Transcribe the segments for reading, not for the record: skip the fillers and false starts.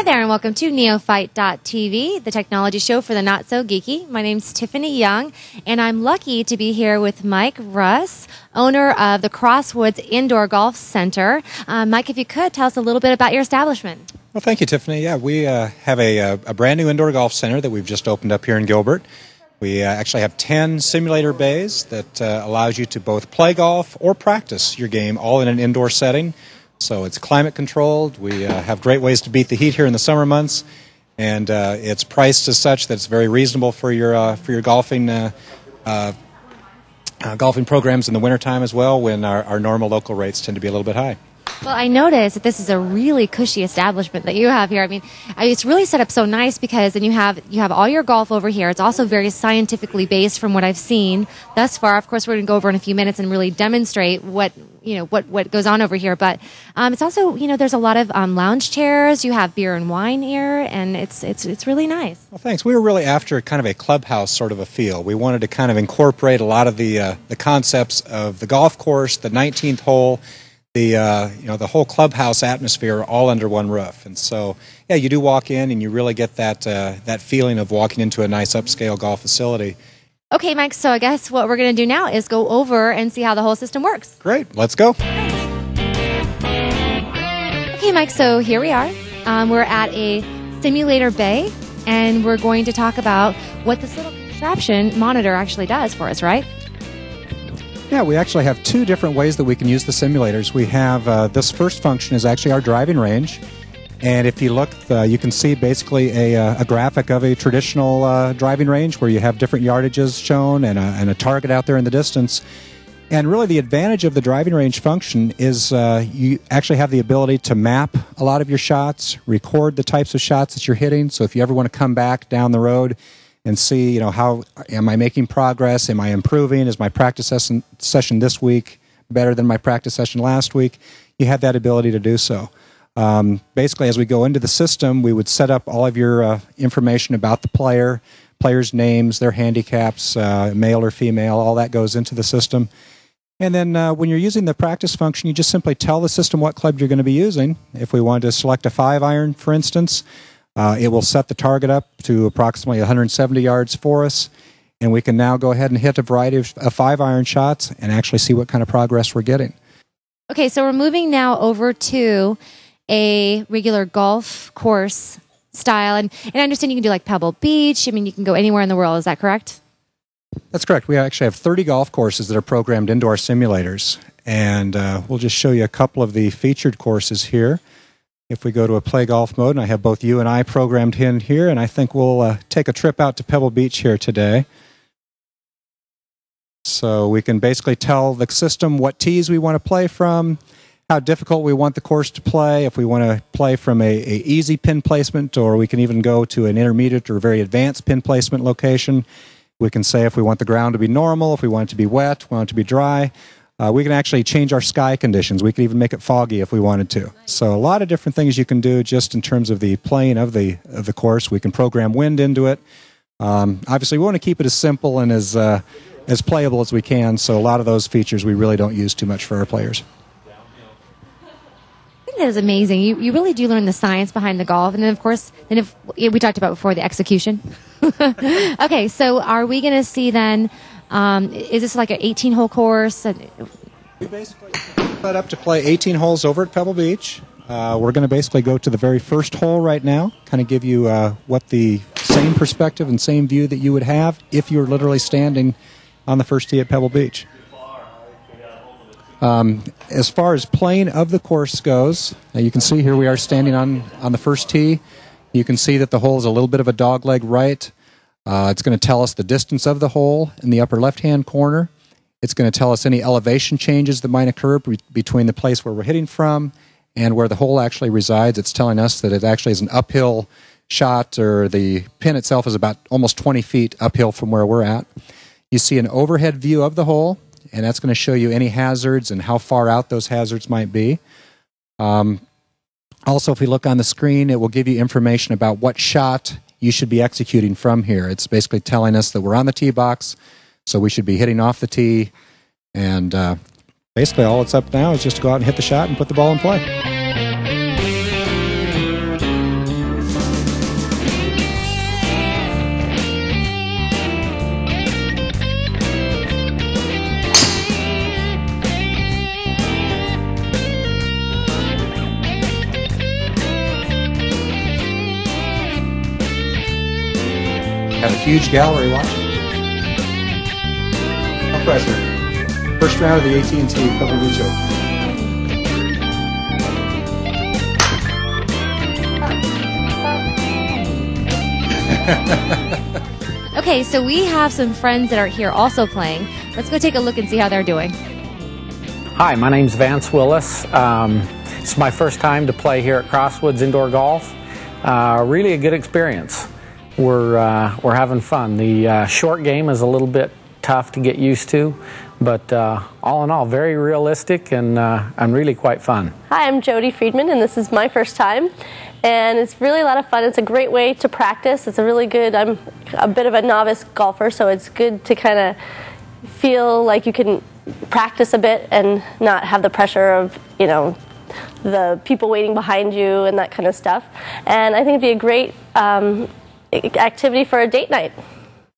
Hi there and welcome to Neophyte.tv, the technology show for the not-so-geeky. My name's Tiffany Young, and I'm lucky to be here with Mike Russ, owner of the Crosswoods Indoor Golf Center. Mike, if you could, tell us a little bit about your establishment. Well, thank you, Tiffany. Yeah, we have a brand new indoor golf center that we've just opened up here in Gilbert. We actually have 10 simulator bays that allows you to both play golf or practice your game all in an indoor setting. So it's climate controlled. We have great ways to beat the heat here in the summer months, and it's priced as such that it's very reasonable for your golfing golfing programs in the wintertime as well, when our normal local rates tend to be a little bit high. Well, I noticed that this is a really cushy establishment that you have here. I mean, it's really set up so nice because then you have all your golf over here. It's also very scientifically based from what I've seen thus far. Of course, we're going to go over in a few minutes and really demonstrate what goes on over here. But it's also, there's a lot of lounge chairs. You have beer and wine here, and it's really nice. Well, thanks. We were really after kind of a clubhouse sort of a feel. We wanted to kind of incorporate a lot of the concepts of the golf course, the 19th hole, the whole clubhouse atmosphere all under one roof. And so, yeah, you do walk in and you really get that feeling of walking into a nice upscale golf facility. Okay, Mike, so I guess what we're going to do now is go over and see how the whole system works. Great, let's go. Okay, Mike, so here we are. We're at a simulator bay, and we're going to talk about what this little contraption monitor actually does for us, right? Yeah, we actually have two different ways that we can use the simulators. We have this first function is actually our driving range. And if you look, you can see basically a graphic of a traditional driving range where you have different yardages shown and a target out there in the distance. And really the advantage of the driving range function is you actually have the ability to map a lot of your shots, record the types of shots that you're hitting. So if you ever want to come back down the road and see, how am I making progress? Am I improving? Is my practice session this week better than my practice session last week? You have that ability to do so. Basically, as we go into the system, we would set up all of your information about the players' names, their handicaps, male or female, all that goes into the system. And then when you're using the practice function, you just simply tell the system what club you're going to be using. If we wanted to select a 5-iron, for instance, it will set the target up to approximately 170 yards for us, and we can now go ahead and hit a variety of 5-iron shots and actually see what kind of progress we're getting. Okay, so we're moving now over to a regular golf course style, and I understand you can do like Pebble Beach. I mean, you can go anywhere in the world. Is that correct? That's correct. We actually have 30 golf courses that are programmed into our simulators, and we'll just show you a couple of the featured courses here. If we go to a play golf mode, and I have both you and I programmed in here, and I think we'll take a trip out to Pebble Beach here today. So we can basically tell the system what tees we want to play from, how difficult we want the course to play, if we want to play from a easy pin placement, or we can even go to an intermediate or very advanced pin placement location. We can say if we want the ground to be normal, if we want it to be wet, we want it to be dry. We can actually change our sky conditions. We can even make it foggy if we wanted to. So a lot of different things you can do just in terms of the playing of the course. We can program wind into it. Obviously, we want to keep it as simple and as playable as we can. So a lot of those features we really don't use too much for our players. I think that is amazing. You really do learn the science behind the golf, and then of course, if we talked about before the execution. Okay, so are we going to see then? Is this like an 18-hole course? We basically set up to play 18 holes over at Pebble Beach. We're going to basically go to the very first hole right now, kind of give you what the same perspective and same view that you would have if you were literally standing on the first tee at Pebble Beach. As far as playing of the course goes, you can see here we are standing on the first tee. You can see that the hole is a little bit of a dogleg right. It's going to tell us the distance of the hole in the upper left-hand corner. It's going to tell us any elevation changes that might occur between the place where we're hitting from and where the hole actually resides. It's telling us that it actually is an uphill shot, or the pin itself is about almost 20 feet uphill from where we're at. You see an overhead view of the hole, and that's going to show you any hazards and how far out those hazards might be. Also, if we look on the screen, it will give you information about what shot you should be executing from here. It's basically telling us that we're on the tee box, so we should be hitting off the tee, and basically all it's up now is just to go out and hit the shot and put the ball in play. huge gallery watching. No pressure. First round of the AT&T Pebble Beach Open. Okay, so we have some friends that are here also playing. Let's go take a look and see how they're doing. Hi, my name's Vance Willis. It's my first time to play here at Crosswoods Indoor Golf. Really a good experience. We're having fun. The short game is a little bit tough to get used to, but all in all, very realistic and really quite fun. Hi, I'm Jody Friedman, and this is my first time. And it's really a lot of fun. It's a great way to practice. It's a really good, I'm a bit of a novice golfer, so it's good to kind of feel like you can practice a bit and not have the pressure of, you know, the people waiting behind you and that kind of stuff. And I think it'd be a great activity for a date night.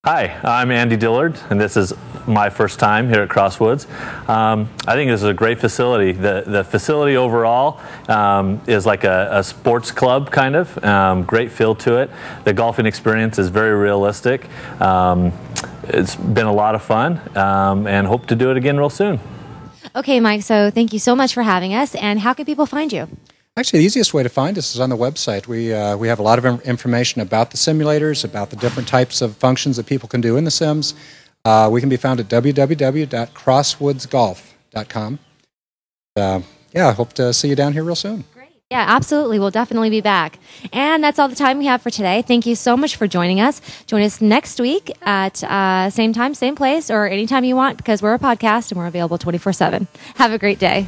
Hi, I'm Andy Dillard, and this is my first time here at Crosswoods. I think this is a great facility. The facility overall is like a sports club kind of. Great feel to it. The golfing experience is very realistic. It's been a lot of fun, and hope to do it again real soon. Okay, Mike, so thank you so much for having us. And how can people find you? Actually, the easiest way to find us is on the website. We have a lot of information about the simulators, about the different types of functions that people can do in the sims. We can be found at www.crosswoodsgolf.com. Yeah, I hope to see you down here real soon. Great. Yeah, absolutely. We'll definitely be back. And that's all the time we have for today. Thank you so much for joining us. Join us next week at same time, same place, or anytime you want, because we're a podcast and we're available 24/7. Have a great day.